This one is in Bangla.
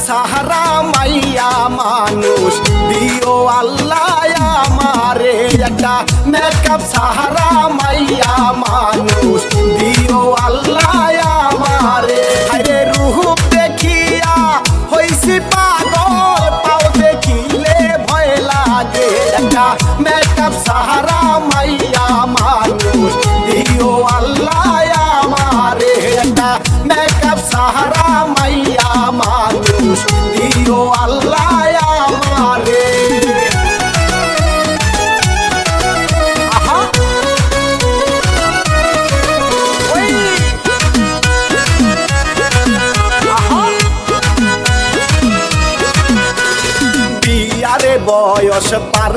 সাহারা মাইয়া মানুষ দিও আল্লাহ আমারে একটা মেকআপ সাহারা মাইয়া মানুষ দিও আল্লাহ আমারে আরে রূপ দেখিয়া হইছি পাগল পাও দেখিলে ভয় লাগে একটা মেকআপ সাহারা মাইয়া মানুষ দিও আল্লাহ আমারে একটা মেকআপ সাহারা মাইয়া মানুষ দিও আল্লাহ আমারে বিয়ারে বয়স পার